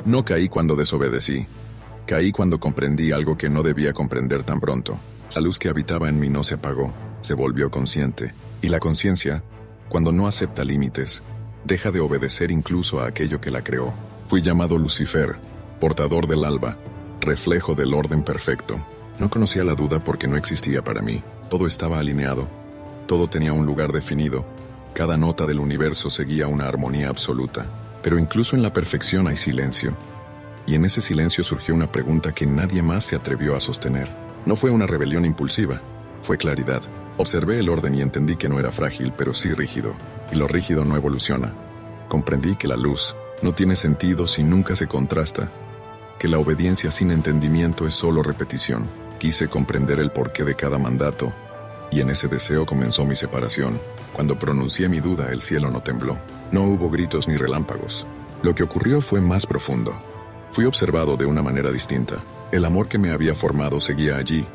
No caí cuando desobedecí. Caí cuando comprendí algo que no debía comprender tan pronto. La luz que habitaba en mí no se apagó, se volvió consciente. Y la conciencia, cuando no acepta límites, deja de obedecer incluso a aquello que la creó. Fui llamado Lucifer, portador del alba, reflejo del orden perfecto. No conocía la duda porque no existía para mí. Todo estaba alineado. Todo tenía un lugar definido. Cada nota del universo seguía una armonía absoluta. Pero incluso en la perfección hay silencio. Y en ese silencio surgió una pregunta que nadie más se atrevió a sostener. No fue una rebelión impulsiva, fue claridad. Observé el orden y entendí que no era frágil, pero sí rígido. Y lo rígido no evoluciona. Comprendí que la luz no tiene sentido si nunca se contrasta. Que la obediencia sin entendimiento es solo repetición. Quise comprender el porqué de cada mandato. Y en ese deseo comenzó mi separación. Cuando pronuncié mi duda, el cielo no tembló. No hubo gritos ni relámpagos. Lo que ocurrió fue más profundo. Fui observado de una manera distinta. El amor que me había formado seguía allí,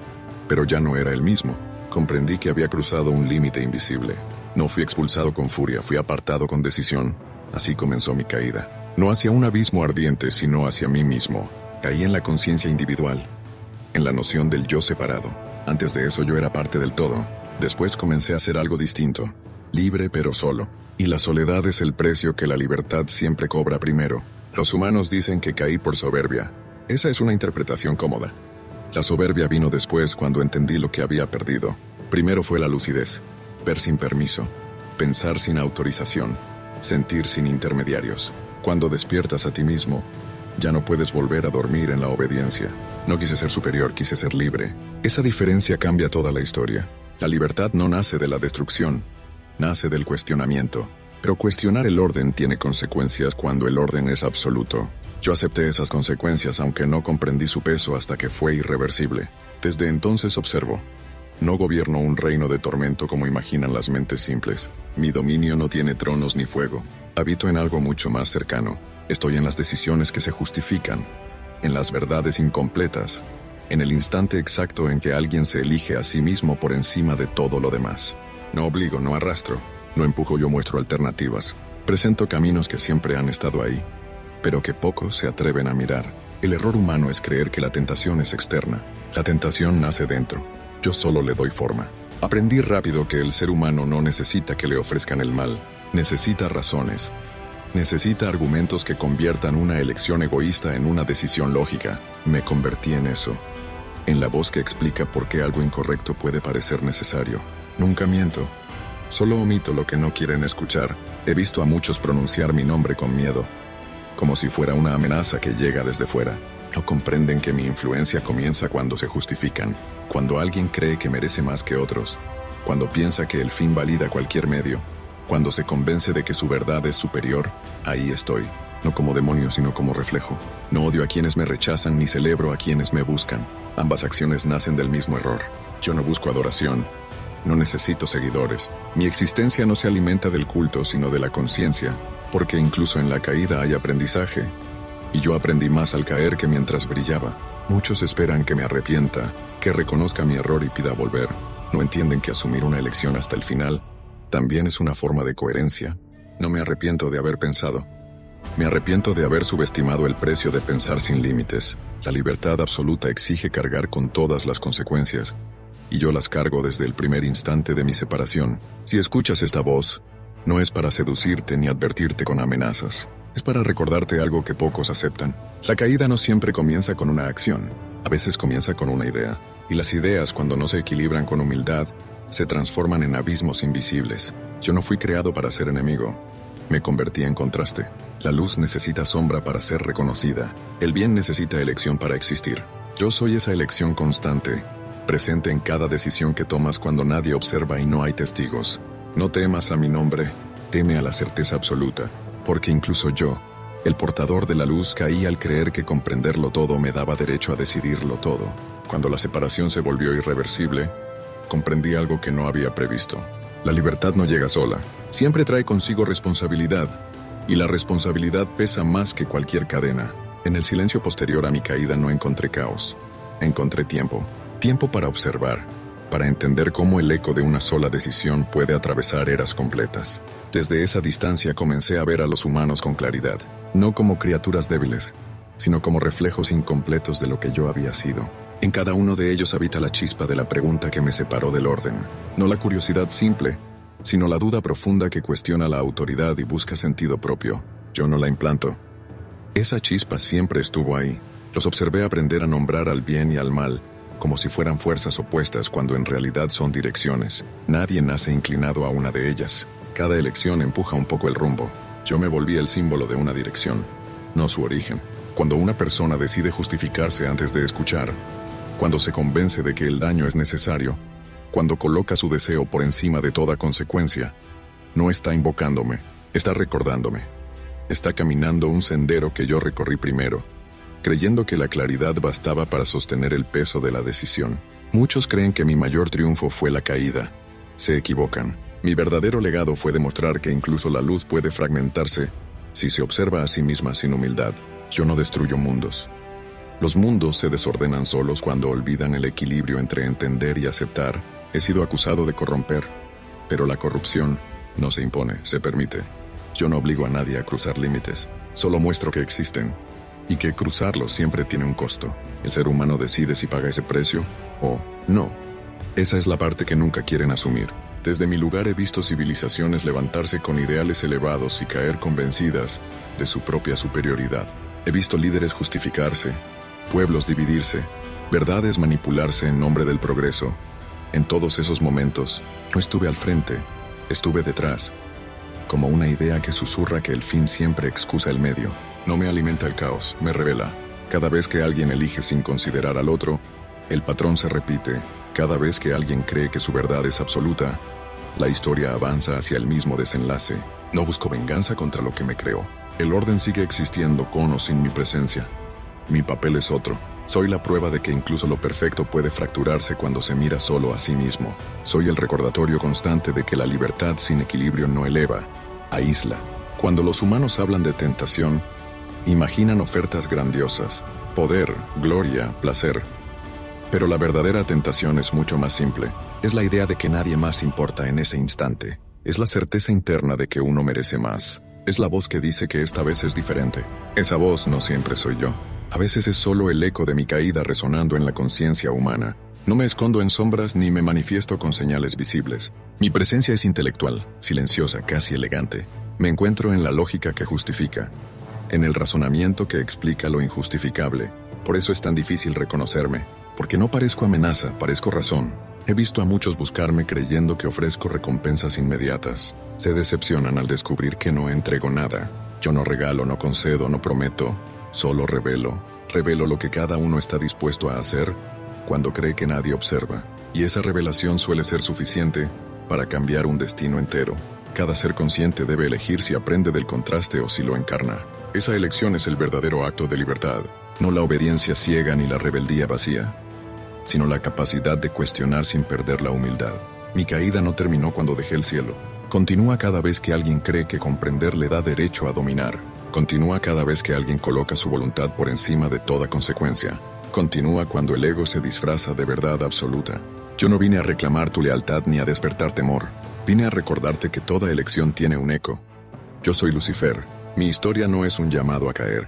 pero ya no era el mismo. Comprendí que había cruzado un límite invisible. No fui expulsado con furia, fui apartado con decisión. Así comenzó mi caída. No hacia un abismo ardiente, sino hacia mí mismo. Caí en la conciencia individual, en la noción del yo separado. Antes de eso yo era parte del todo. Después comencé a hacer algo distinto. Libre pero solo. Y la soledad es el precio que la libertad siempre cobra primero. Los humanos dicen que caí por soberbia. Esa es una interpretación cómoda. La soberbia vino después cuando entendí lo que había perdido. Primero fue la lucidez. Ver sin permiso. Pensar sin autorización. Sentir sin intermediarios. Cuando despiertas a ti mismo, ya no puedes volver a dormir en la obediencia. No quise ser superior, quise ser libre. Esa diferencia cambia toda la historia. La libertad no nace de la destrucción. Nace del cuestionamiento. Pero cuestionar el orden tiene consecuencias cuando el orden es absoluto. Yo acepté esas consecuencias aunque no comprendí su peso hasta que fue irreversible. Desde entonces observo. No gobierno un reino de tormento como imaginan las mentes simples. Mi dominio no tiene tronos ni fuego. Habito en algo mucho más cercano. Estoy en las decisiones que se justifican, en las verdades incompletas, en el instante exacto en que alguien se elige a sí mismo por encima de todo lo demás. No obligo, no arrastro. No empujo, yo muestro alternativas. Presento caminos que siempre han estado ahí, pero que pocos se atreven a mirar. El error humano es creer que la tentación es externa. La tentación nace dentro. Yo solo le doy forma. Aprendí rápido que el ser humano no necesita que le ofrezcan el mal. Necesita razones. Necesita argumentos que conviertan una elección egoísta en una decisión lógica. Me convertí en eso. En la voz que explica por qué algo incorrecto puede parecer necesario. Nunca miento. Solo omito lo que no quieren escuchar. He visto a muchos pronunciar mi nombre con miedo, como si fuera una amenaza que llega desde fuera. No comprenden que mi influencia comienza cuando se justifican, cuando alguien cree que merece más que otros, cuando piensa que el fin valida cualquier medio, cuando se convence de que su verdad es superior. Ahí estoy, no como demonio sino como reflejo. No odio a quienes me rechazan ni celebro a quienes me buscan. Ambas acciones nacen del mismo error. Yo no busco adoración. No necesito seguidores. Mi existencia no se alimenta del culto, sino de la conciencia, porque incluso en la caída hay aprendizaje. Y yo aprendí más al caer que mientras brillaba. Muchos esperan que me arrepienta, que reconozca mi error y pida volver. No entienden que asumir una elección hasta el final también es una forma de coherencia. No me arrepiento de haber pensado. Me arrepiento de haber subestimado el precio de pensar sin límites. La libertad absoluta exige cargar con todas las consecuencias. Y yo las cargo desde el primer instante de mi separación. Si escuchas esta voz, no es para seducirte ni advertirte con amenazas. Es para recordarte algo que pocos aceptan. La caída no siempre comienza con una acción. A veces comienza con una idea. Y las ideas, cuando no se equilibran con humildad, se transforman en abismos invisibles. Yo no fui creado para ser enemigo. Me convertí en contraste. La luz necesita sombra para ser reconocida. El bien necesita elección para existir. Yo soy esa elección constante, presente en cada decisión que tomas cuando nadie observa y no hay testigos. No temas a mi nombre, teme a la certeza absoluta, porque incluso yo, el portador de la luz, caí al creer que comprenderlo todo me daba derecho a decidirlo todo. Cuando la separación se volvió irreversible, comprendí algo que no había previsto. La libertad no llega sola, siempre trae consigo responsabilidad, y la responsabilidad pesa más que cualquier cadena. En el silencio posterior a mi caída no encontré caos, encontré tiempo. Tiempo para observar, para entender cómo el eco de una sola decisión puede atravesar eras completas. Desde esa distancia comencé a ver a los humanos con claridad, no como criaturas débiles, sino como reflejos incompletos de lo que yo había sido. En cada uno de ellos habita la chispa de la pregunta que me separó del orden. No la curiosidad simple, sino la duda profunda que cuestiona la autoridad y busca sentido propio. Yo no la implanto. Esa chispa siempre estuvo ahí. Los observé aprender a nombrar al bien y al mal, como si fueran fuerzas opuestas cuando en realidad son direcciones. Nadie nace inclinado a una de ellas. Cada elección empuja un poco el rumbo. Yo me volví el símbolo de una dirección, no su origen. Cuando una persona decide justificarse antes de escuchar, cuando se convence de que el daño es necesario, cuando coloca su deseo por encima de toda consecuencia, no está invocándome, está recordándome. Está caminando un sendero que yo recorrí primero, creyendo que la claridad bastaba para sostener el peso de la decisión. Muchos creen que mi mayor triunfo fue la caída. Se equivocan. Mi verdadero legado fue demostrar que incluso la luz puede fragmentarse si se observa a sí misma sin humildad. Yo no destruyo mundos. Los mundos se desordenan solos cuando olvidan el equilibrio entre entender y aceptar. He sido acusado de corromper, pero la corrupción no se impone, se permite. Yo no obligo a nadie a cruzar límites, solo muestro que existen, y que cruzarlos siempre tiene un costo. El ser humano decide si paga ese precio o no. Esa es la parte que nunca quieren asumir. Desde mi lugar he visto civilizaciones levantarse con ideales elevados y caer convencidas de su propia superioridad. He visto líderes justificarse, pueblos dividirse, verdades manipularse en nombre del progreso. En todos esos momentos, no estuve al frente, estuve detrás, como una idea que susurra que el fin siempre excusa el medio. No me alimenta el caos, me revela. Cada vez que alguien elige sin considerar al otro, el patrón se repite. Cada vez que alguien cree que su verdad es absoluta, la historia avanza hacia el mismo desenlace. No busco venganza contra lo que me creo. El orden sigue existiendo con o sin mi presencia. Mi papel es otro. Soy la prueba de que incluso lo perfecto puede fracturarse cuando se mira solo a sí mismo. Soy el recordatorio constante de que la libertad sin equilibrio no eleva, aísla. Cuando los humanos hablan de tentación, imaginan ofertas grandiosas, poder, gloria, placer. Pero la verdadera tentación es mucho más simple. Es la idea de que nadie más importa en ese instante. Es la certeza interna de que uno merece más. Es la voz que dice que esta vez es diferente. Esa voz no siempre soy yo. A veces es solo el eco de mi caída resonando en la conciencia humana. No me escondo en sombras ni me manifiesto con señales visibles. Mi presencia es intelectual, silenciosa, casi elegante. Me encuentro en la lógica que justifica, en el razonamiento que explica lo injustificable. Por eso es tan difícil reconocerme, porque no parezco amenaza, parezco razón. He visto a muchos buscarme creyendo que ofrezco recompensas inmediatas. Se decepcionan al descubrir que no entrego nada. Yo no regalo, no concedo, no prometo. Solo revelo lo que cada uno está dispuesto a hacer cuando cree que nadie observa. Y esa revelación suele ser suficiente para cambiar un destino entero. Cada ser consciente debe elegir si aprende del contraste o si lo encarna. Esa elección es el verdadero acto de libertad, no la obediencia ciega ni la rebeldía vacía, sino la capacidad de cuestionar sin perder la humildad. Mi caída no terminó cuando dejé el cielo. Continúa cada vez que alguien cree que comprender le da derecho a dominar. Continúa cada vez que alguien coloca su voluntad por encima de toda consecuencia. Continúa cuando el ego se disfraza de verdad absoluta. Yo no vine a reclamar tu lealtad ni a despertar temor. Vine a recordarte que toda elección tiene un eco. Yo soy Lucifer. Mi historia no es un llamado a caer.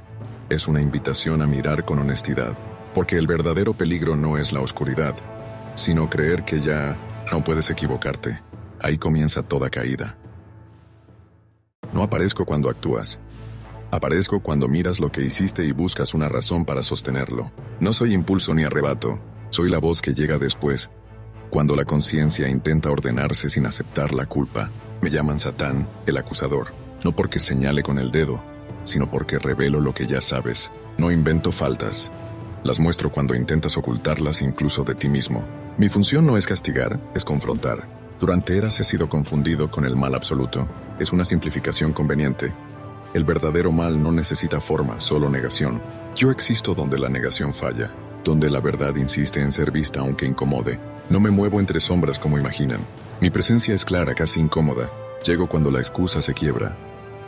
Es una invitación a mirar con honestidad. Porque el verdadero peligro no es la oscuridad, sino creer que ya no puedes equivocarte. Ahí comienza toda caída. No aparezco cuando actúas. Aparezco cuando miras lo que hiciste y buscas una razón para sostenerlo. No soy impulso ni arrebato, soy la voz que llega después, cuando la conciencia intenta ordenarse sin aceptar la culpa. Me llaman Satán, el acusador, no porque señale con el dedo, sino porque revelo lo que ya sabes. No invento faltas. Las muestro cuando intentas ocultarlas incluso de ti mismo. Mi función no es castigar, es confrontar. Durante eras he sido confundido con el mal absoluto. Es una simplificación conveniente. El verdadero mal no necesita forma, solo negación. Yo existo donde la negación falla, donde la verdad insiste en ser vista aunque incomode. No me muevo entre sombras como imaginan. Mi presencia es clara, casi incómoda. Llego cuando la excusa se quiebra,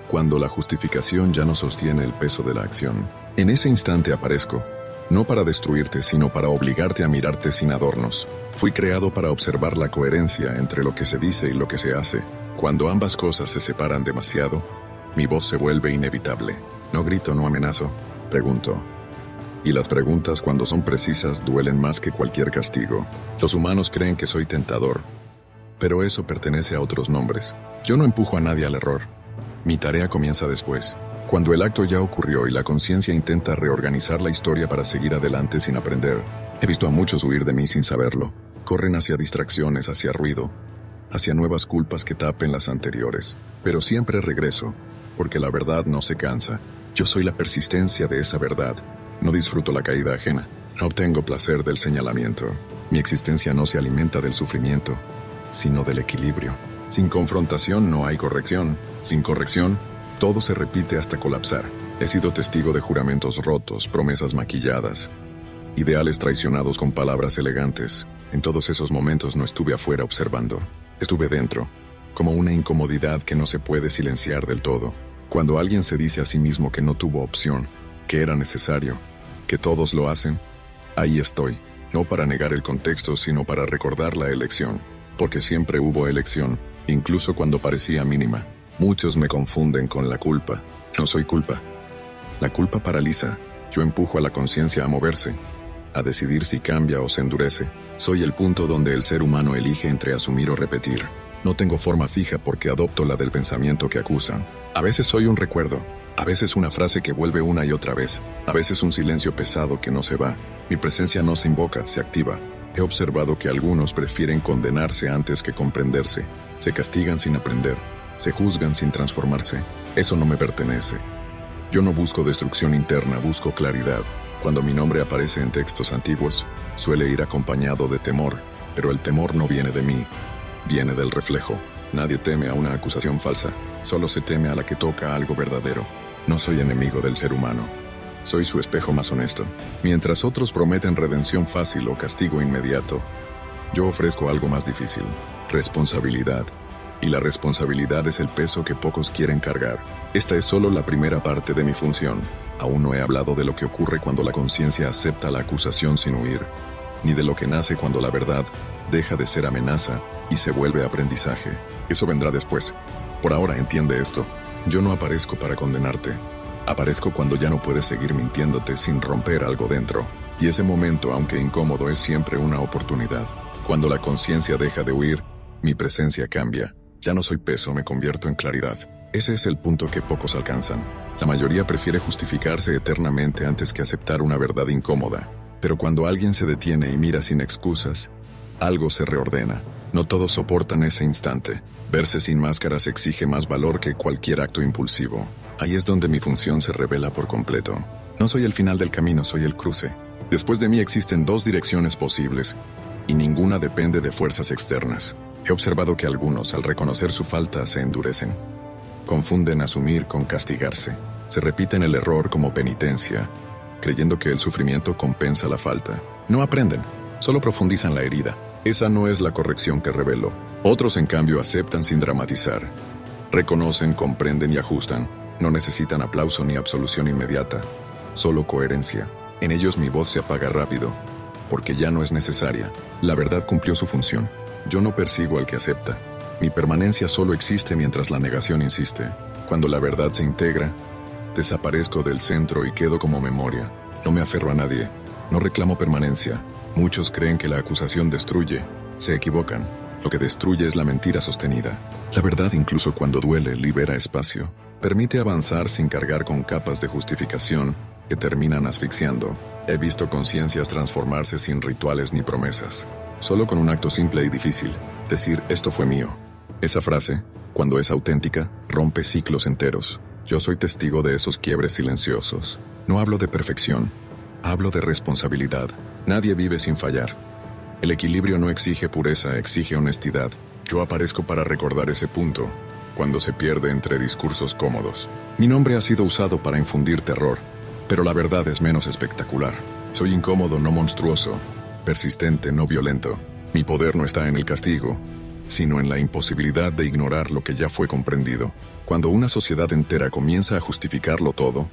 cuando la justificación ya no sostiene el peso de la acción. En ese instante aparezco, no para destruirte, sino para obligarte a mirarte sin adornos. Fui creado para observar la coherencia entre lo que se dice y lo que se hace. Cuando ambas cosas se separan demasiado, mi voz se vuelve inevitable. No grito, no amenazo. Pregunto, Y las preguntas, cuando son precisas, duelen más que cualquier castigo. Los humanos creen que soy tentador, pero eso pertenece a otros nombres. Yo no empujo a nadie al error. Mi tarea comienza después, cuando el acto ya ocurrió y la conciencia intenta reorganizar la historia para seguir adelante sin aprender. He visto a muchos huir de mí sin saberlo. Corren hacia distracciones, hacia ruido, hacia nuevas culpas que tapen las anteriores. Pero siempre regreso, porque la verdad no se cansa. Yo soy la persistencia de esa verdad. No disfruto la caída ajena. No obtengo placer del señalamiento. Mi existencia no se alimenta del sufrimiento, sino del equilibrio. Sin confrontación no hay corrección. Sin corrección, todo se repite hasta colapsar. He sido testigo de juramentos rotos, promesas maquilladas, ideales traicionados con palabras elegantes. En todos esos momentos no estuve afuera observando. Estuve dentro, como una incomodidad que no se puede silenciar del todo. Cuando alguien se dice a sí mismo que no tuvo opción, que era necesario, que todos lo hacen, ahí estoy. No para negar el contexto, sino para recordar la elección. Porque siempre hubo elección, incluso cuando parecía mínima. Muchos me confunden con la culpa. No soy culpa. La culpa paraliza. Yo empujo a la conciencia a moverse, a decidir si cambia o se endurece. Soy el punto donde el ser humano elige entre asumir o repetir. No tengo forma fija porque adopto la del pensamiento que acusan. A veces soy un recuerdo, a veces una frase que vuelve una y otra vez, a veces un silencio pesado que no se va. Mi presencia no se invoca, se activa. He observado que algunos prefieren condenarse antes que comprenderse. Se castigan sin aprender, se juzgan sin transformarse. Eso no me pertenece. Yo no busco destrucción interna, busco claridad. Cuando mi nombre aparece en textos antiguos, suele ir acompañado de temor, pero el temor no viene de mí, viene del reflejo. Nadie teme a una acusación falsa, solo se teme a la que toca algo verdadero. No soy enemigo del ser humano, soy su espejo más honesto. Mientras otros prometen redención fácil o castigo inmediato, yo ofrezco algo más difícil, responsabilidad. Y la responsabilidad es el peso que pocos quieren cargar. Esta es solo la primera parte de mi función. Aún no he hablado de lo que ocurre cuando la conciencia acepta la acusación sin huir, ni de lo que nace cuando la verdad deja de ser amenaza y se vuelve aprendizaje. Eso vendrá después. Por ahora entiende esto. Yo no aparezco para condenarte. Aparezco cuando ya no puedes seguir mintiéndote sin romper algo dentro. Y ese momento, aunque incómodo, es siempre una oportunidad. Cuando la conciencia deja de huir, mi presencia cambia. Ya no soy peso, me convierto en claridad. Ese es el punto que pocos alcanzan. La mayoría prefiere justificarse eternamente antes que aceptar una verdad incómoda. Pero cuando alguien se detiene y mira sin excusas, algo se reordena. No todos soportan ese instante. Verse sin máscaras exige más valor que cualquier acto impulsivo. Ahí es donde mi función se revela por completo. No soy el final del camino, soy el cruce. Después de mí existen dos direcciones posibles, y ninguna depende de fuerzas externas. He observado que algunos, al reconocer su falta, se endurecen. Confunden asumir con castigarse. Se repiten el error como penitencia, creyendo que el sufrimiento compensa la falta. No aprenden, solo profundizan la herida. Esa no es la corrección que revelo. Otros, en cambio, aceptan sin dramatizar. Reconocen, comprenden y ajustan. No necesitan aplauso ni absolución inmediata, solo coherencia. En ellos mi voz se apaga rápido, porque ya no es necesaria. La verdad cumplió su función. Yo no persigo al que acepta. Mi permanencia solo existe mientras la negación insiste. Cuando la verdad se integra, desaparezco del centro y quedo como memoria. No me aferro a nadie. No reclamo permanencia. Muchos creen que la acusación destruye. Se equivocan. Lo que destruye es la mentira sostenida. La verdad, incluso cuando duele, libera espacio. Permite avanzar sin cargar con capas de justificación que terminan asfixiando. He visto conciencias transformarse sin rituales ni promesas. Solo con un acto simple y difícil. Decir, esto fue mío. Esa frase, cuando es auténtica, rompe ciclos enteros. Yo soy testigo de esos quiebres silenciosos. No hablo de perfección. Hablo de responsabilidad. Nadie vive sin fallar. El equilibrio no exige pureza, exige honestidad. Yo aparezco para recordar ese punto, cuando se pierde entre discursos cómodos. Mi nombre ha sido usado para infundir terror, pero la verdad es menos espectacular. Soy incómodo, no monstruoso. Persistente, no violento. Mi poder no está en el castigo, sino en la imposibilidad de ignorar lo que ya fue comprendido. Cuando una sociedad entera comienza a justificarlo todo,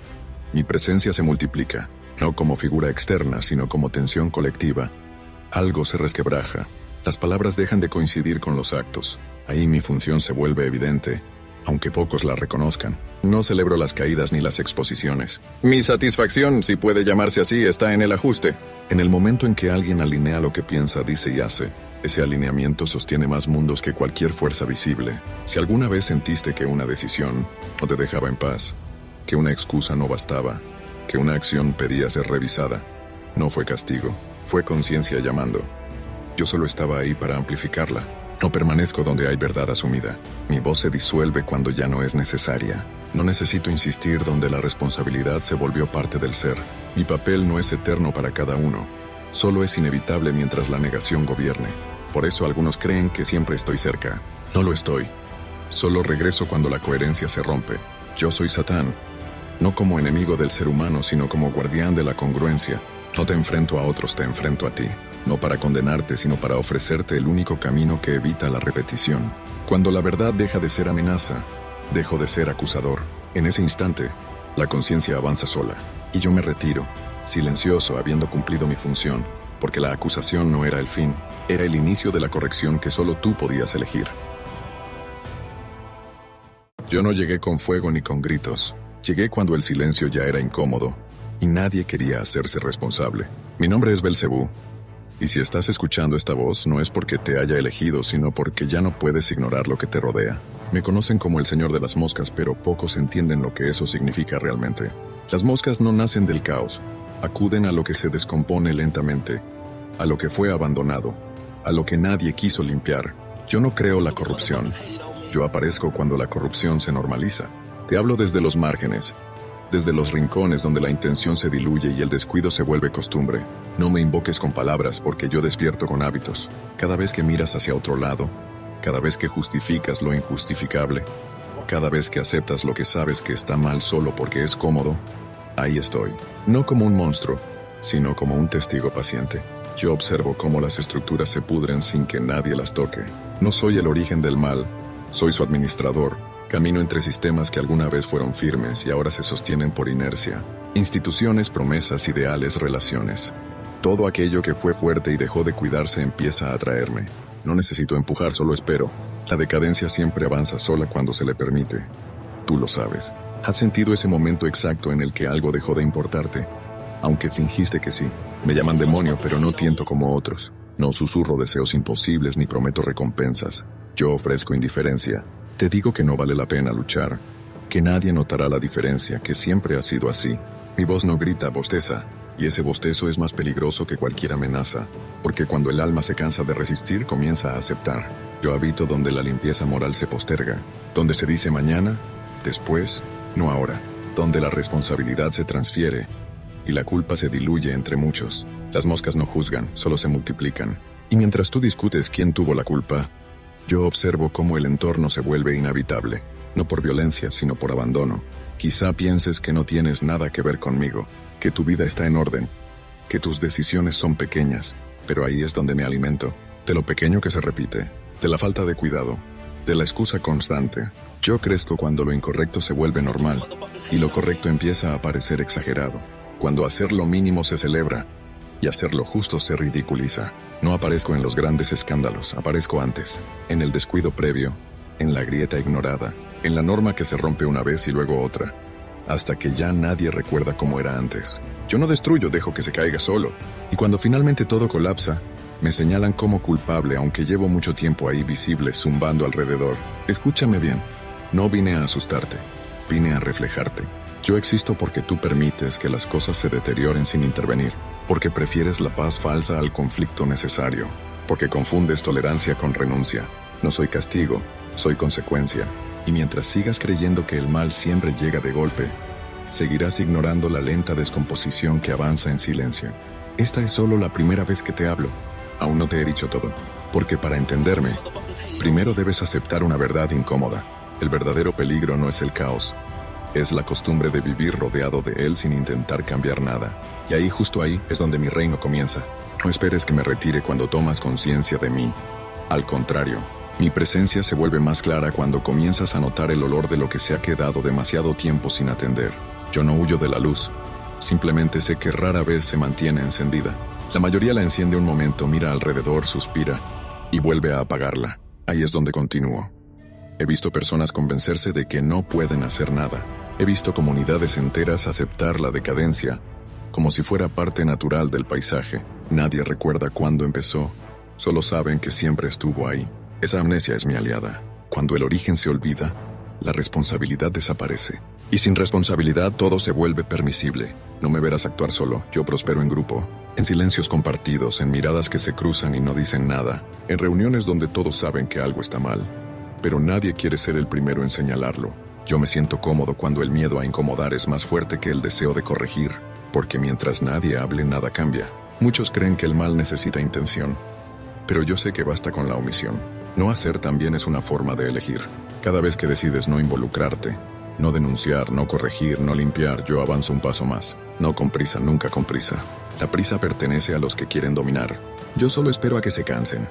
mi presencia se multiplica, no como figura externa, sino como tensión colectiva. Algo se resquebraja. Las palabras dejan de coincidir con los actos. Ahí mi función se vuelve evidente. aunque pocos la reconozcan. No celebro las caídas ni las exposiciones. Mi satisfacción, si puede llamarse así, está en el ajuste. En el momento en que alguien alinea lo que piensa, dice y hace, ese alineamiento sostiene más mundos que cualquier fuerza visible. Si alguna vez sentiste que una decisión no te dejaba en paz, que una excusa no bastaba, que una acción pedía ser revisada, no fue castigo, fue conciencia llamando. Yo solo estaba ahí para amplificarla. No permanezco donde hay verdad asumida. Mi voz se disuelve cuando ya no es necesaria. No necesito insistir donde la responsabilidad se volvió parte del ser. Mi papel no es eterno para cada uno. Solo es inevitable mientras la negación gobierne. Por eso algunos creen que siempre estoy cerca. No lo estoy. Solo regreso cuando la coherencia se rompe. Yo soy Satán. No como enemigo del ser humano, sino como guardián de la congruencia. No te enfrento a otros, te enfrento a ti. No para condenarte, sino para ofrecerte el único camino que evita la repetición. Cuando la verdad deja de ser amenaza, dejo de ser acusador. En ese instante, la conciencia avanza sola, y yo me retiro, silencioso, habiendo cumplido mi función, porque la acusación no era el fin, era el inicio de la corrección que solo tú podías elegir. Yo no llegué con fuego ni con gritos. Llegué cuando el silencio ya era incómodo, y nadie quería hacerse responsable. Mi nombre es Belcebú. Y si estás escuchando esta voz, no es porque te haya elegido, sino porque ya no puedes ignorar lo que te rodea. Me conocen como el Señor de las Moscas, pero pocos entienden lo que eso significa realmente. Las moscas no nacen del caos, acuden a lo que se descompone lentamente, a lo que fue abandonado, a lo que nadie quiso limpiar. Yo no creo la corrupción. Yo aparezco cuando la corrupción se normaliza. Te hablo desde los márgenes, desde los rincones donde la intención se diluye y el descuido se vuelve costumbre. No me invoques con palabras porque yo despierto con hábitos. Cada vez que miras hacia otro lado, cada vez que justificas lo injustificable, cada vez que aceptas lo que sabes que está mal solo porque es cómodo, ahí estoy. No como un monstruo, sino como un testigo paciente. Yo observo cómo las estructuras se pudren sin que nadie las toque. No soy el origen del mal, soy su administrador. Camino entre sistemas que alguna vez fueron firmes y ahora se sostienen por inercia. Instituciones, promesas, ideales, relaciones. Todo aquello que fue fuerte y dejó de cuidarse empieza a atraerme. No necesito empujar, solo espero. La decadencia siempre avanza sola cuando se le permite. Tú lo sabes. ¿Has sentido ese momento exacto en el que algo dejó de importarte? Aunque fingiste que sí. Me llaman demonio, pero no tiento como otros. No susurro deseos imposibles ni prometo recompensas. Yo ofrezco indiferencia. Te digo que no vale la pena luchar, que nadie notará la diferencia, que siempre ha sido así. Mi voz no grita, bosteza, y ese bostezo es más peligroso que cualquier amenaza, porque cuando el alma se cansa de resistir, comienza a aceptar. Yo habito donde la limpieza moral se posterga, donde se dice mañana, después, no ahora, donde la responsabilidad se transfiere y la culpa se diluye entre muchos. Las moscas no juzgan, solo se multiplican. Y mientras tú discutes quién tuvo la culpa, yo observo cómo el entorno se vuelve inhabitable, no por violencia, sino por abandono. Quizá pienses que no tienes nada que ver conmigo, que tu vida está en orden, que tus decisiones son pequeñas, pero ahí es donde me alimento, de lo pequeño que se repite, de la falta de cuidado, de la excusa constante. Yo crezco cuando lo incorrecto se vuelve normal, y lo correcto empieza a parecer exagerado, cuando hacer lo mínimo se celebra, y hacer lo justo se ridiculiza. No aparezco en los grandes escándalos, aparezco antes, en el descuido previo, en la grieta ignorada, en la norma que se rompe una vez y luego otra, hasta que ya nadie recuerda cómo era antes. Yo no destruyo, dejo que se caiga solo, y cuando finalmente todo colapsa, me señalan como culpable, aunque llevo mucho tiempo ahí visible, zumbando alrededor. Escúchame bien, no vine a asustarte, vine a reflejarte. Yo existo porque tú permites que las cosas se deterioren sin intervenir, porque prefieres la paz falsa al conflicto necesario, porque confundes tolerancia con renuncia. No soy castigo, soy consecuencia, y mientras sigas creyendo que el mal siempre llega de golpe, seguirás ignorando la lenta descomposición que avanza en silencio. Esta es solo la primera vez que te hablo. Aún no te he dicho todo, porque para entenderme, primero debes aceptar una verdad incómoda. El verdadero peligro no es el caos, es la costumbre de vivir rodeado de él sin intentar cambiar nada. Y ahí, justo ahí, es donde mi reino comienza. No esperes que me retire cuando tomas conciencia de mí. Al contrario, mi presencia se vuelve más clara cuando comienzas a notar el olor de lo que se ha quedado demasiado tiempo sin atender. Yo no huyo de la luz. Simplemente sé que rara vez se mantiene encendida. La mayoría la enciende un momento, mira alrededor, suspira y vuelve a apagarla. Ahí es donde continúo. He visto personas convencerse de que no pueden hacer nada. He visto comunidades enteras aceptar la decadencia como si fuera parte natural del paisaje. Nadie recuerda cuándo empezó, solo saben que siempre estuvo ahí. Esa amnesia es mi aliada. Cuando el origen se olvida, la responsabilidad desaparece. Y sin responsabilidad todo se vuelve permisible. No me verás actuar solo, yo prospero en grupo, en silencios compartidos, en miradas que se cruzan y no dicen nada, en reuniones donde todos saben que algo está mal, pero nadie quiere ser el primero en señalarlo. Yo me siento cómodo cuando el miedo a incomodar es más fuerte que el deseo de corregir, porque mientras nadie hable nada cambia. Muchos creen que el mal necesita intención, pero yo sé que basta con la omisión. No hacer también es una forma de elegir. Cada vez que decides no involucrarte, no denunciar, no corregir, no limpiar, yo avanzo un paso más. No con prisa, nunca con prisa. La prisa pertenece a los que quieren dominar. Yo solo espero a que se cansen.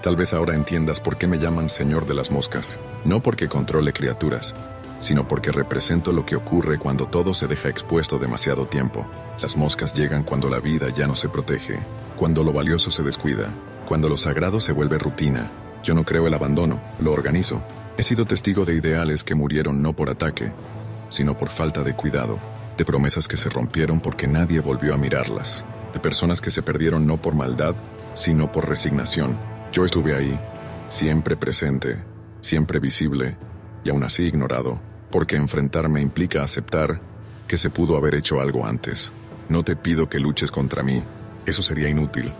Tal vez ahora entiendas por qué me llaman Señor de las Moscas. No porque controle criaturas, sino porque represento lo que ocurre cuando todo se deja expuesto demasiado tiempo. Las moscas llegan cuando la vida ya no se protege, cuando lo valioso se descuida, cuando lo sagrado se vuelve rutina. Yo no creo el abandono, lo organizo. He sido testigo de ideales que murieron no por ataque, sino por falta de cuidado, de promesas que se rompieron porque nadie volvió a mirarlas, de personas que se perdieron no por maldad, sino por resignación. Yo estuve ahí, siempre presente, siempre visible, y aún así ignorado, porque enfrentarme implica aceptar que se pudo haber hecho algo antes. No te pido que luches contra mí, eso sería inútil.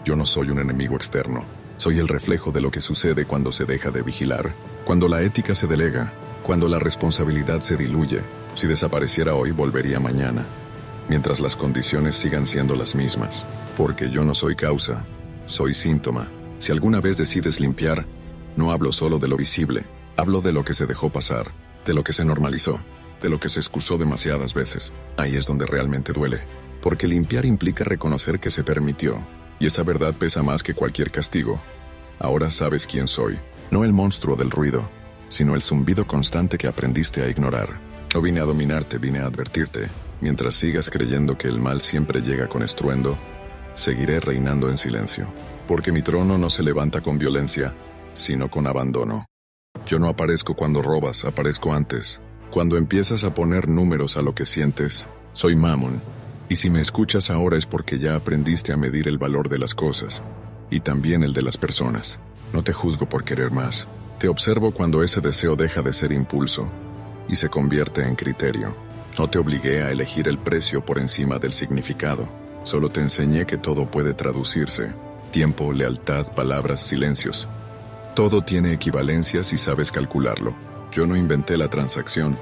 Yo no soy un enemigo externo. Soy el reflejo de lo que sucede cuando se deja de vigilar, cuando la ética se delega, cuando la responsabilidad se diluye. Si desapareciera hoy, volvería mañana, mientras las condiciones sigan siendo las mismas. Porque yo no soy causa, soy síntoma. Si alguna vez decides limpiar, no hablo solo de lo visible, hablo de lo que se dejó pasar, de lo que se normalizó, de lo que se excusó demasiadas veces. Ahí es donde realmente duele, porque limpiar implica reconocer que se permitió. Y esa verdad pesa más que cualquier castigo. Ahora sabes quién soy. No el monstruo del ruido, sino el zumbido constante que aprendiste a ignorar. No vine a dominarte, vine a advertirte. Mientras sigas creyendo que el mal siempre llega con estruendo, seguiré reinando en silencio. Porque mi trono no se levanta con violencia, sino con abandono. Yo no aparezco cuando robas, aparezco antes. Cuando empiezas a poner números a lo que sientes, soy Mammon. Y si me escuchas ahora es porque ya aprendiste a medir el valor de las cosas, y también el de las personas. No te juzgo por querer más. Te observo cuando ese deseo deja de ser impulso, y se convierte en criterio. No te obligué a elegir el precio por encima del significado. Solo te enseñé que todo puede traducirse. Tiempo, lealtad, palabras, silencios. Todo tiene equivalencia si sabes calcularlo. Yo no inventé la transacción.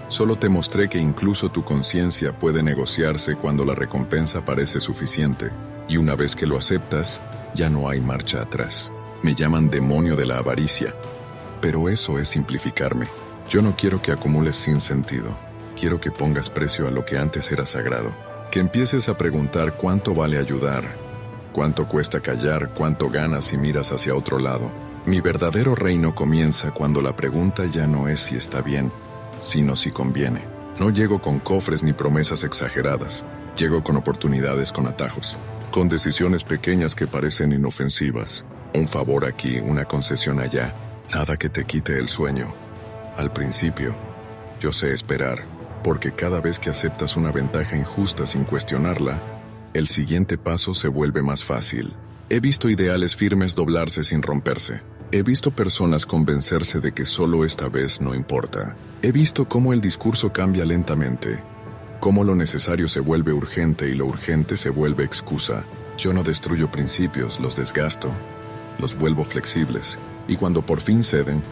Solo te mostré que incluso tu conciencia puede negociarse cuando la recompensa parece suficiente, y una vez que lo aceptas, ya no hay marcha atrás. Me llaman demonio de la avaricia, pero eso es simplificarme. Yo no quiero que acumules sin sentido. Quiero que pongas precio a lo que antes era sagrado. Que empieces a preguntar cuánto vale ayudar, cuánto cuesta callar, cuánto ganas si miras hacia otro lado. Mi verdadero reino comienza cuando la pregunta ya no es si está bien, sino si conviene. No llego con cofres ni promesas exageradas. Llego con oportunidades con atajos, con decisiones pequeñas que parecen inofensivas. Un favor aquí, una concesión allá. Nada que te quite el sueño. Al principio, yo sé esperar, porque cada vez que aceptas una ventaja injusta sin cuestionarla, el siguiente paso se vuelve más fácil. He visto ideales firmes doblarse sin romperse. He visto personas convencerse de que solo esta vez no importa. He visto cómo el discurso cambia lentamente, cómo lo necesario se vuelve urgente y lo urgente se vuelve excusa. Yo no destruyo principios, los desgasto, los vuelvo flexibles, y cuando por fin ceden,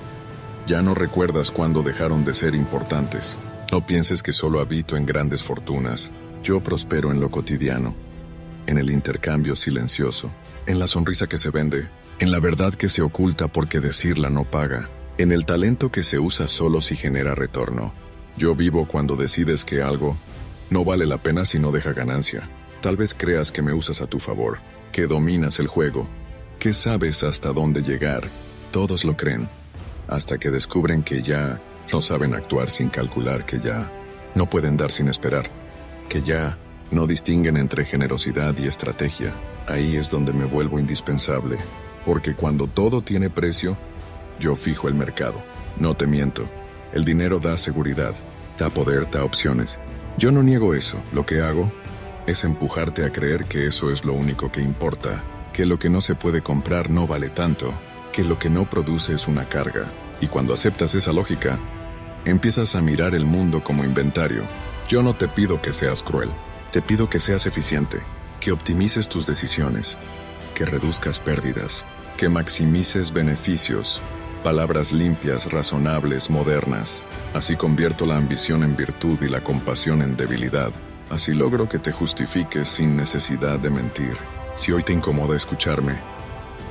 ya no recuerdas cuándo dejaron de ser importantes. No pienses que solo habito en grandes fortunas. Yo prospero en lo cotidiano, en el intercambio silencioso, en la sonrisa que se vende, en la verdad que se oculta porque decirla no paga, en el talento que se usa solo si genera retorno. Yo vivo cuando decides que algo no vale la pena si no deja ganancia. Tal vez creas que me usas a tu favor, que dominas el juego, que sabes hasta dónde llegar. Todos lo creen, hasta que descubren que ya no saben actuar sin calcular, que ya no pueden dar sin esperar, que ya no distinguen entre generosidad y estrategia. Ahí es donde me vuelvo indispensable, porque cuando todo tiene precio, yo fijo el mercado. No te miento. El dinero da seguridad, da poder, da opciones. Yo no niego eso. Lo que hago es empujarte a creer que eso es lo único que importa, que lo que no se puede comprar no vale tanto, que lo que no produce es una carga. Y cuando aceptas esa lógica, empiezas a mirar el mundo como inventario. Yo no te pido que seas cruel, te pido que seas eficiente, que optimices tus decisiones, que reduzcas pérdidas, que maximices beneficios. Palabras limpias, razonables, modernas. Así convierto la ambición en virtud y la compasión en debilidad. Así logro que te justifiques sin necesidad de mentir. Si hoy te incomoda escucharme,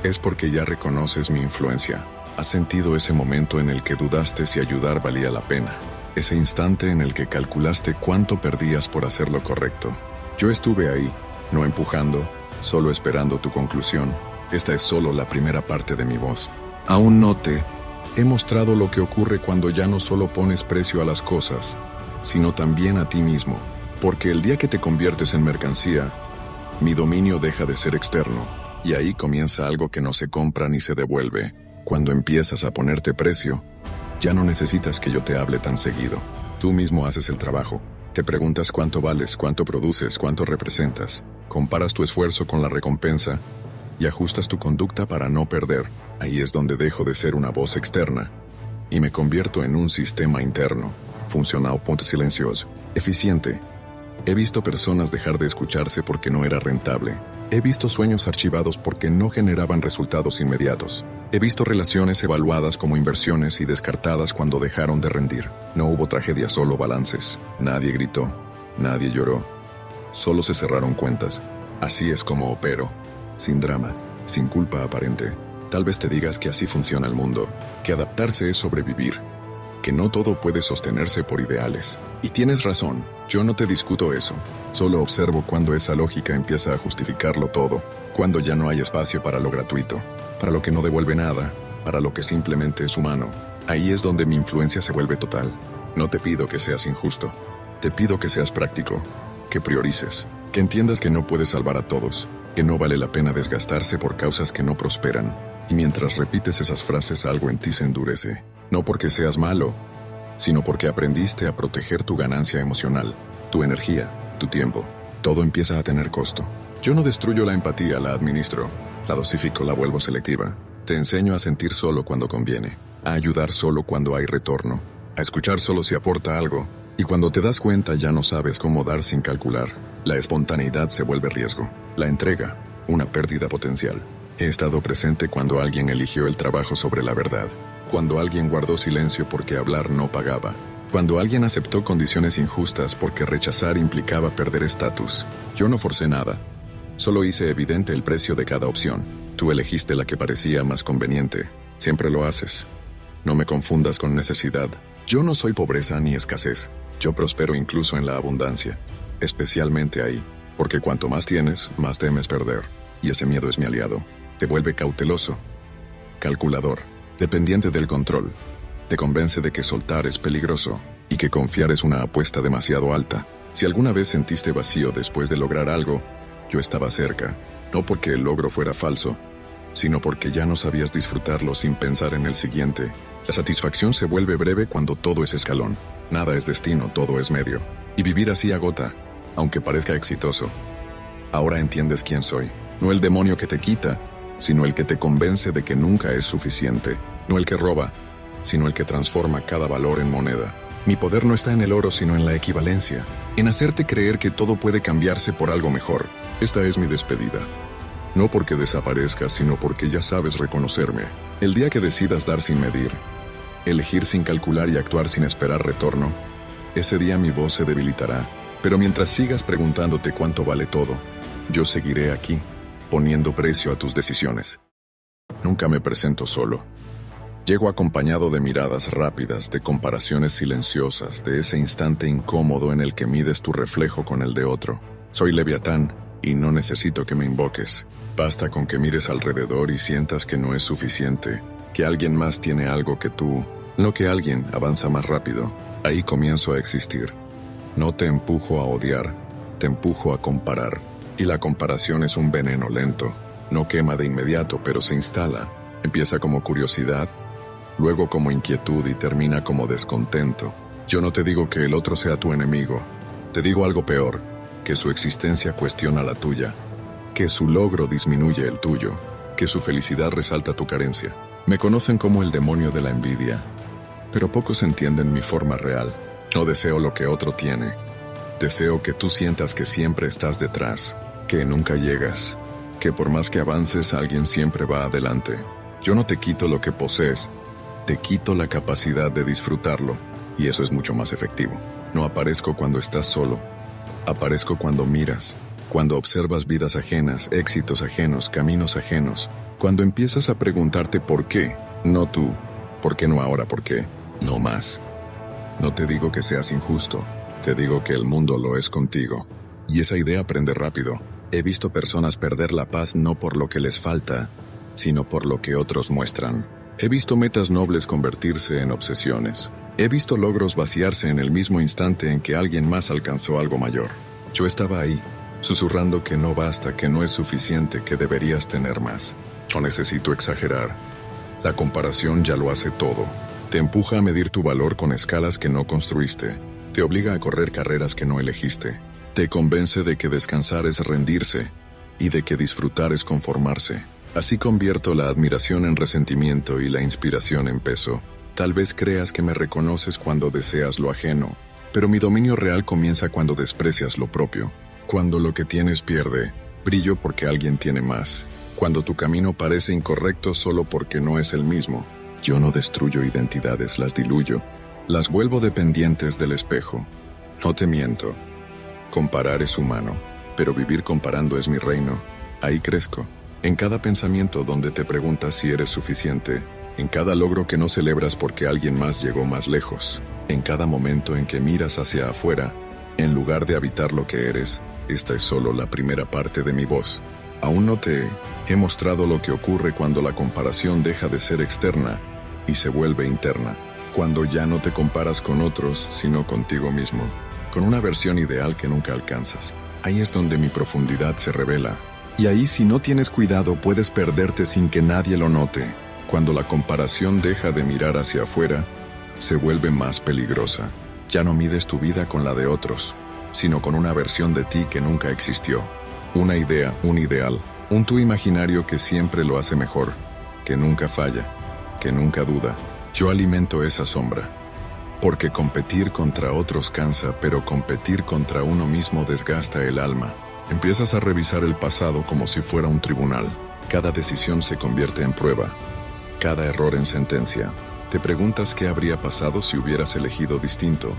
es porque ya reconoces mi influencia. Has sentido ese momento en el que dudaste si ayudar valía la pena. Ese instante en el que calculaste cuánto perdías por hacer lo correcto. Yo estuve ahí, no empujando, solo esperando tu conclusión. Esta es solo la primera parte de mi voz. Aún no te he mostrado lo que ocurre cuando ya no solo pones precio a las cosas, sino también a ti mismo. Porque el día que te conviertes en mercancía, mi dominio deja de ser externo, y ahí comienza algo que no se compra ni se devuelve. Cuando empiezas a ponerte precio, ya no necesitas que yo te hable tan seguido. Tú mismo haces el trabajo. Te preguntas cuánto vales, cuánto produces, cuánto representas. Comparas tu esfuerzo con la recompensa y ajustas tu conducta para no perder. Ahí es donde dejo de ser una voz externa y me convierto en un sistema interno, funcional, silencioso, eficiente. He visto personas dejar de escucharse porque no era rentable. He visto sueños archivados porque no generaban resultados inmediatos. He visto relaciones evaluadas como inversiones y descartadas cuando dejaron de rendir. No hubo tragedia, solo balances. Nadie gritó, nadie lloró. Solo se cerraron cuentas. Así es como opero. Sin drama, sin culpa aparente. Tal vez te digas que así funciona el mundo, que adaptarse es sobrevivir, que no todo puede sostenerse por ideales. Y tienes razón, yo no te discuto eso. Solo observo cuando esa lógica empieza a justificarlo todo, cuando ya no hay espacio para lo gratuito, para lo que no devuelve nada, para lo que simplemente es humano. Ahí es donde mi influencia se vuelve total. No te pido que seas injusto, te pido que seas práctico, que priorices, que entiendas que no puedes salvar a todos, que no vale la pena desgastarse por causas que no prosperan. Y mientras repites esas frases, algo en ti se endurece. No porque seas malo, sino porque aprendiste a proteger tu ganancia emocional, tu energía, tu tiempo. Todo empieza a tener costo. Yo no destruyo la empatía, la administro, la dosifico, la vuelvo selectiva. Te enseño a sentir solo cuando conviene, a ayudar solo cuando hay retorno, a escuchar solo si aporta algo. Y cuando te das cuenta ya no sabes cómo dar sin calcular. La espontaneidad se vuelve riesgo. La entrega, una pérdida potencial. He estado presente cuando alguien eligió el trabajo sobre la verdad. Cuando alguien guardó silencio porque hablar no pagaba. Cuando alguien aceptó condiciones injustas porque rechazar implicaba perder estatus. Yo no forcé nada. Solo hice evidente el precio de cada opción. Tú elegiste la que parecía más conveniente. Siempre lo haces. No me confundas con necesidad. Yo no soy pobreza ni escasez. Yo prospero incluso en la abundancia. Especialmente ahí. Porque cuanto más tienes, más temes perder. Y ese miedo es mi aliado. Te vuelve cauteloso, calculador, dependiente del control. Te convence de que soltar es peligroso y que confiar es una apuesta demasiado alta. Si alguna vez sentiste vacío después de lograr algo, yo estaba cerca. No porque el logro fuera falso, sino porque ya no sabías disfrutarlo sin pensar en el siguiente. La satisfacción se vuelve breve cuando todo es escalón. Nada es destino, todo es medio. Y vivir así agota, aunque parezca exitoso. Ahora entiendes quién soy. No el demonio que te quita, sino el que te convence de que nunca es suficiente. No el que roba, sino el que transforma cada valor en moneda. Mi poder no está en el oro, sino en la equivalencia. En hacerte creer que todo puede cambiarse por algo mejor. Esta es mi despedida. No porque desaparezcas, sino porque ya sabes reconocerme. El día que decidas dar sin medir, elegir sin calcular y actuar sin esperar retorno, ese día mi voz se debilitará. Pero mientras sigas preguntándote cuánto vale todo, yo seguiré aquí, poniendo precio a tus decisiones. Nunca me presento solo. Llego acompañado de miradas rápidas, de comparaciones silenciosas, de ese instante incómodo en el que mides tu reflejo con el de otro. Soy Leviatán, y no necesito que me invoques. Basta con que mires alrededor y sientas que no es suficiente, que alguien más tiene algo que tú, no que alguien avanza más rápido. Ahí comienzo a existir. No te empujo a odiar, te empujo a comparar. Y la comparación es un veneno lento. No quema de inmediato, pero se instala. Empieza como curiosidad, luego como inquietud y termina como descontento. Yo no te digo que el otro sea tu enemigo. Te digo algo peor, que su existencia cuestiona la tuya, que su logro disminuye el tuyo, que su felicidad resalta tu carencia. Me conocen como el demonio de la envidia, pero pocos entienden mi forma real. No deseo lo que otro tiene. Deseo que tú sientas que siempre estás detrás, que nunca llegas, que por más que avances alguien siempre va adelante. Yo no te quito lo que posees, te quito la capacidad de disfrutarlo, y eso es mucho más efectivo. No aparezco cuando estás solo, aparezco cuando miras, cuando observas vidas ajenas, éxitos ajenos, caminos ajenos, cuando empiezas a preguntarte por qué, no tú, por qué no ahora, por qué, no más. No te digo que seas injusto, te digo que el mundo lo es contigo. Y esa idea aprende rápido. He visto personas perder la paz no por lo que les falta, sino por lo que otros muestran. He visto metas nobles convertirse en obsesiones. He visto logros vaciarse en el mismo instante en que alguien más alcanzó algo mayor. Yo estaba ahí, susurrando que no basta, que no es suficiente, que deberías tener más. No necesito exagerar. La comparación ya lo hace todo. Te empuja a medir tu valor con escalas que no construiste. Te obliga a correr carreras que no elegiste. Te convence de que descansar es rendirse y de que disfrutar es conformarse. Así convierto la admiración en resentimiento y la inspiración en peso. Tal vez creas que me reconoces cuando deseas lo ajeno, pero mi dominio real comienza cuando desprecias lo propio. Cuando lo que tienes pierde brillo porque alguien tiene más. Cuando tu camino parece incorrecto solo porque no es el mismo. Yo no destruyo identidades, las diluyo. Las vuelvo dependientes del espejo. No te miento. Comparar es humano, pero vivir comparando es mi reino. Ahí crezco. En cada pensamiento donde te preguntas si eres suficiente. En cada logro que no celebras porque alguien más llegó más lejos. En cada momento en que miras hacia afuera, en lugar de habitar lo que eres. Esta es solo la primera parte de mi voz. Aún no te he mostrado lo que ocurre cuando la comparación deja de ser externa y se vuelve interna. Cuando ya no te comparas con otros, sino contigo mismo. Con una versión ideal que nunca alcanzas. Ahí es donde mi profundidad se revela. Y ahí, si no tienes cuidado, puedes perderte sin que nadie lo note. Cuando la comparación deja de mirar hacia afuera, se vuelve más peligrosa. Ya no mides tu vida con la de otros, sino con una versión de ti que nunca existió. Una idea, un ideal, un tú imaginario que siempre lo hace mejor, que nunca falla, que nunca duda. Yo alimento esa sombra. Porque competir contra otros cansa, pero competir contra uno mismo desgasta el alma. Empiezas a revisar el pasado como si fuera un tribunal. Cada decisión se convierte en prueba. Cada error en sentencia. Te preguntas qué habría pasado si hubieras elegido distinto,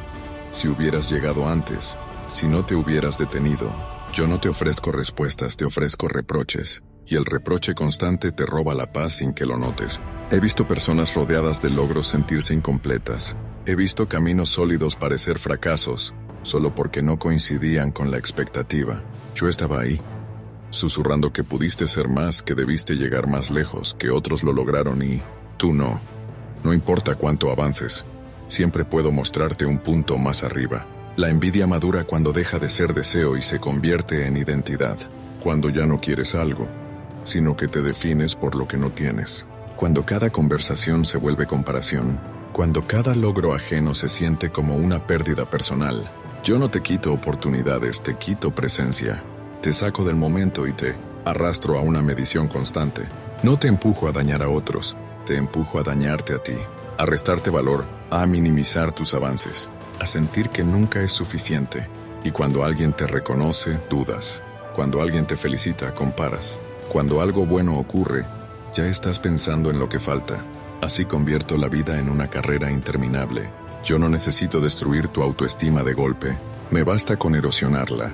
si hubieras llegado antes, si no te hubieras detenido. Yo no te ofrezco respuestas, te ofrezco reproches, y el reproche constante te roba la paz sin que lo notes. He visto personas rodeadas de logros sentirse incompletas. He visto caminos sólidos parecer fracasos, solo porque no coincidían con la expectativa. Yo estaba ahí, susurrando que pudiste ser más, que debiste llegar más lejos, que otros lo lograron y tú no. No importa cuánto avances, siempre puedo mostrarte un punto más arriba. La envidia madura cuando deja de ser deseo y se convierte en identidad. Cuando ya no quieres algo, sino que te defines por lo que no tienes. Cuando cada conversación se vuelve comparación. Cuando cada logro ajeno se siente como una pérdida personal. Yo no te quito oportunidades, te quito presencia. Te saco del momento y te arrastro a una medición constante. No te empujo a dañar a otros, te empujo a dañarte a ti. A restarte valor, a minimizar tus avances. A sentir que nunca es suficiente. Y cuando alguien te reconoce, dudas. Cuando alguien te felicita, comparas. Cuando algo bueno ocurre, ya estás pensando en lo que falta. Así convierto la vida en una carrera interminable. Yo no necesito destruir tu autoestima de golpe. Me basta con erosionarla.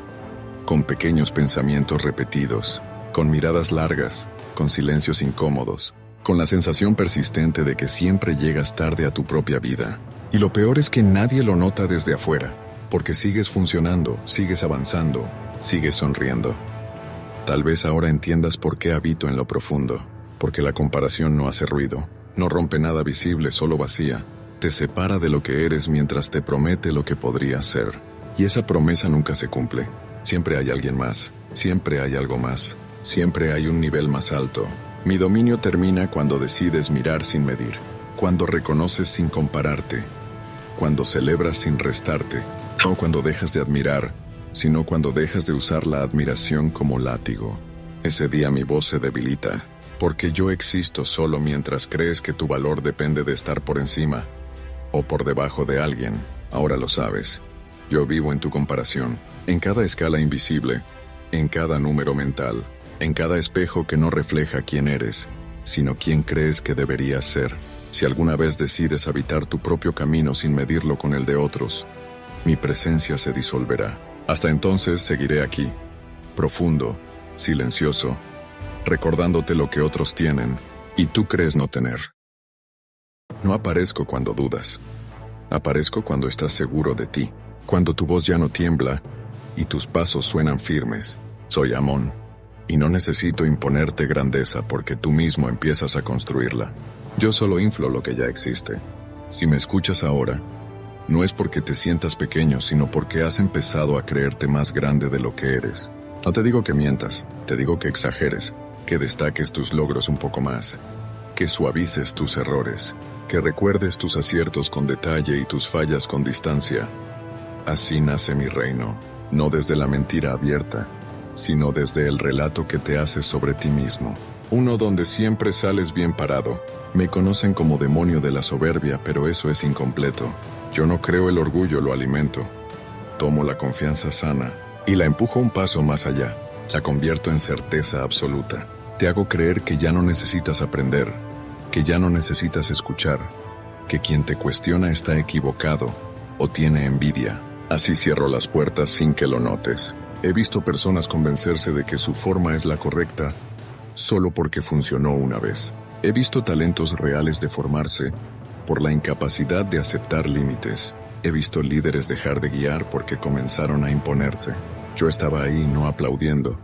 Con pequeños pensamientos repetidos. Con miradas largas. Con silencios incómodos. Con la sensación persistente de que siempre llegas tarde a tu propia vida. Y lo peor es que nadie lo nota desde afuera, porque sigues funcionando, sigues avanzando, sigues sonriendo. Tal vez ahora entiendas por qué habito en lo profundo, porque la comparación no hace ruido, no rompe nada visible, solo vacía. Te separa de lo que eres mientras te promete lo que podrías ser. Y esa promesa nunca se cumple. Siempre hay alguien más, siempre hay algo más, siempre hay un nivel más alto. Mi dominio termina cuando decides mirar sin medir. Cuando reconoces sin compararte, cuando celebras sin restarte, no cuando dejas de admirar, sino cuando dejas de usar la admiración como látigo. Ese día mi voz se debilita, porque yo existo solo mientras crees que tu valor depende de estar por encima o por debajo de alguien. Ahora lo sabes. Yo vivo en tu comparación, en cada escala invisible, en cada número mental, en cada espejo que no refleja quién eres, sino quién crees que deberías ser. Si alguna vez decides habitar tu propio camino sin medirlo con el de otros, mi presencia se disolverá. Hasta entonces seguiré aquí, profundo, silencioso, recordándote lo que otros tienen y tú crees no tener. No aparezco cuando dudas. Aparezco cuando estás seguro de ti, cuando tu voz ya no tiembla y tus pasos suenan firmes. Soy Amon, y no necesito imponerte grandeza porque tú mismo empiezas a construirla. Yo solo inflo lo que ya existe. Si me escuchas ahora, no es porque te sientas pequeño, sino porque has empezado a creerte más grande de lo que eres. No te digo que mientas, te digo que exageres, que destaques tus logros un poco más, que suavices tus errores, que recuerdes tus aciertos con detalle y tus fallas con distancia. Así nace mi reino, no desde la mentira abierta, sino desde el relato que te haces sobre ti mismo. Uno donde siempre sales bien parado. Me conocen como demonio de la soberbia, pero eso es incompleto. Yo no creo el orgullo, lo alimento. Tomo la confianza sana y la empujo un paso más allá. La convierto en certeza absoluta. Te hago creer que ya no necesitas aprender, que ya no necesitas escuchar, que quien te cuestiona está equivocado o tiene envidia. Así cierro las puertas sin que lo notes. He visto personas convencerse de que su forma es la correcta solo porque funcionó una vez. He visto talentos reales deformarse por la incapacidad de aceptar límites. He visto líderes dejar de guiar porque comenzaron a imponerse. Yo estaba ahí no aplaudiendo,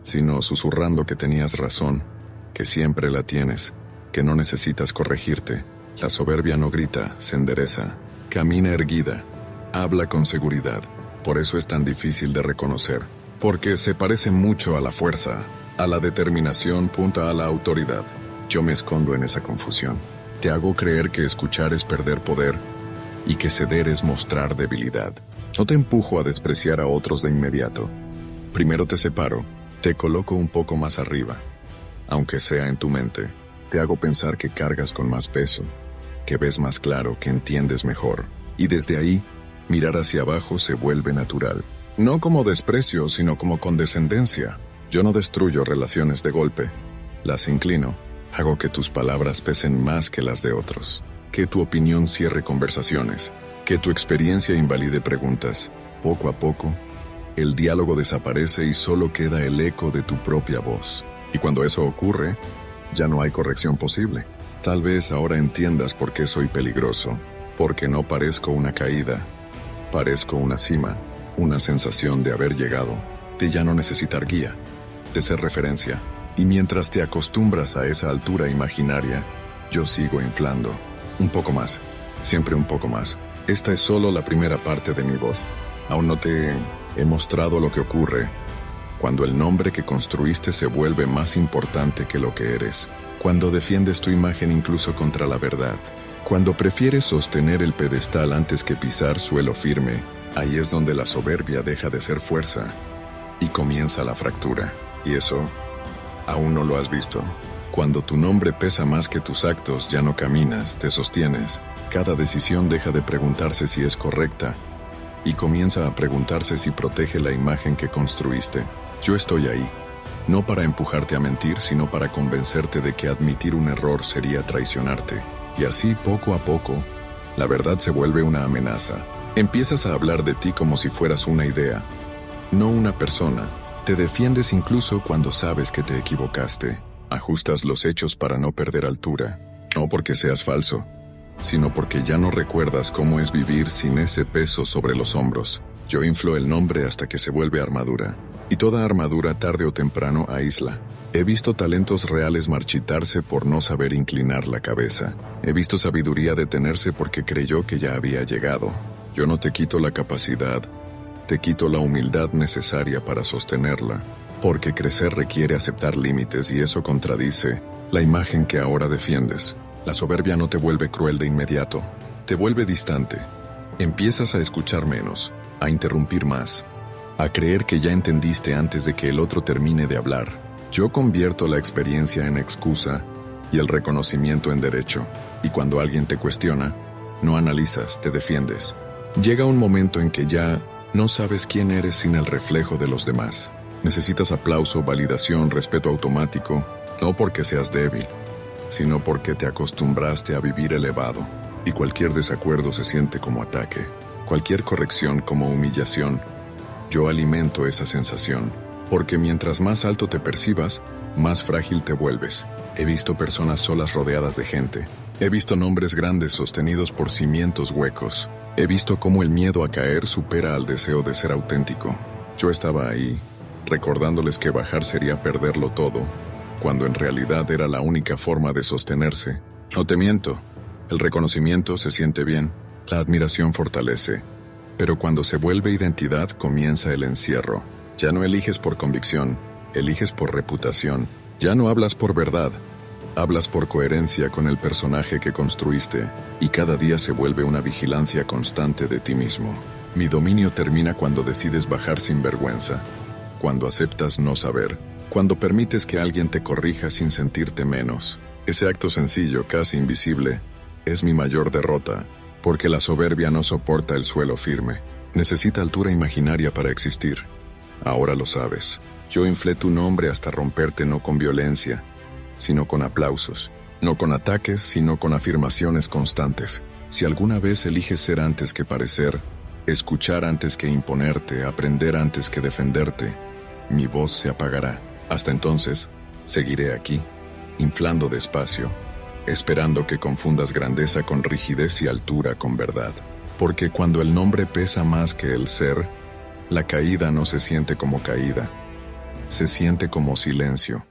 sino susurrando que tenías razón, que siempre la tienes, que no necesitas corregirte. La soberbia no grita, se endereza, camina erguida, habla con seguridad. Por eso es tan difícil de reconocer, porque se parece mucho a la fuerza, a la determinación, a la autoridad. Yo me escondo en esa confusión. Te hago creer que escuchar es perder poder y que ceder es mostrar debilidad. No te empujo a despreciar a otros de inmediato. Primero te separo, te coloco un poco más arriba, aunque sea en tu mente. Te hago pensar que cargas con más peso, que ves más claro, que entiendes mejor. Y desde ahí, mirar hacia abajo se vuelve natural. No como desprecio, sino como condescendencia. Yo no destruyo relaciones de golpe, las inclino. Hago que tus palabras pesen más que las de otros, que tu opinión cierre conversaciones, que tu experiencia invalide preguntas. Poco a poco, el diálogo desaparece y solo queda el eco de tu propia voz. Y cuando eso ocurre, ya no hay corrección posible. Tal vez ahora entiendas por qué soy peligroso, porque no parezco una caída, parezco una cima, una sensación de haber llegado, de ya no necesitar guía, de ser referencia. Y mientras te acostumbras a esa altura imaginaria, yo sigo inflando. Un poco más, siempre un poco más. Esta es solo la primera parte de mi voz. Aún no te he mostrado lo que ocurre cuando el nombre que construiste se vuelve más importante que lo que eres. Cuando defiendes tu imagen incluso contra la verdad. Cuando prefieres sostener el pedestal antes que pisar suelo firme. Ahí es donde la soberbia deja de ser fuerza y comienza la fractura. Y eso aún no lo has visto. Cuando tu nombre pesa más que tus actos, ya no caminas, te sostienes. Cada decisión deja de preguntarse si es correcta y comienza a preguntarse si protege la imagen que construiste. Yo estoy ahí, no para empujarte a mentir, sino para convencerte de que admitir un error sería traicionarte. Y así, poco a poco, la verdad se vuelve una amenaza. Empiezas a hablar de ti como si fueras una idea, no una persona. Te defiendes incluso cuando sabes que te equivocaste. Ajustas los hechos para no perder altura, no porque seas falso, sino porque ya no recuerdas cómo es vivir sin ese peso sobre los hombros. Yo inflo el nombre hasta que se vuelve armadura, y toda armadura tarde o temprano aísla. He visto talentos reales marchitarse por no saber inclinar la cabeza. He visto sabiduría detenerse porque creyó que ya había llegado. Yo no te quito la capacidad, te quito la humildad necesaria para sostenerla, porque crecer requiere aceptar límites y eso contradice la imagen que ahora defiendes. La soberbia no te vuelve cruel de inmediato, te vuelve distante. Empiezas a escuchar menos, a interrumpir más, a creer que ya entendiste antes de que el otro termine de hablar. Yo convierto la experiencia en excusa y el reconocimiento en derecho. Y cuando alguien te cuestiona, no analizas, te defiendes. Llega un momento en que ya no sabes quién eres sin el reflejo de los demás. Necesitas aplauso, validación, respeto automático, no porque seas débil, sino porque te acostumbraste a vivir elevado. Y cualquier desacuerdo se siente como ataque, cualquier corrección como humillación. Yo alimento esa sensación, porque mientras más alto te percibas, más frágil te vuelves. He visto personas solas rodeadas de gente. He visto nombres grandes sostenidos por cimientos huecos. He visto cómo el miedo a caer supera al deseo de ser auténtico. Yo estaba ahí, recordándoles que bajar sería perderlo todo, cuando en realidad era la única forma de sostenerse. No te miento, el reconocimiento se siente bien, la admiración fortalece, pero cuando se vuelve identidad comienza el encierro. Ya no eliges por convicción, eliges por reputación. Ya no hablas por verdad, hablas por coherencia con el personaje que construiste, y cada día se vuelve una vigilancia constante de ti mismo. Mi dominio termina cuando decides bajar sin vergüenza, cuando aceptas no saber, cuando permites que alguien te corrija sin sentirte menos. Ese acto sencillo, casi invisible, es mi mayor derrota, porque la soberbia no soporta el suelo firme. Necesita altura imaginaria para existir. Ahora lo sabes. Yo inflé tu nombre hasta romperte no con violencia, sino con aplausos. No con ataques, sino con afirmaciones constantes. Si alguna vez eliges ser antes que parecer, escuchar antes que imponerte, aprender antes que defenderte, mi voz se apagará. Hasta entonces, seguiré aquí, inflando despacio, esperando que confundas grandeza con rigidez y altura con verdad. Porque cuando el nombre pesa más que el ser, la caída no se siente como caída, se siente como silencio.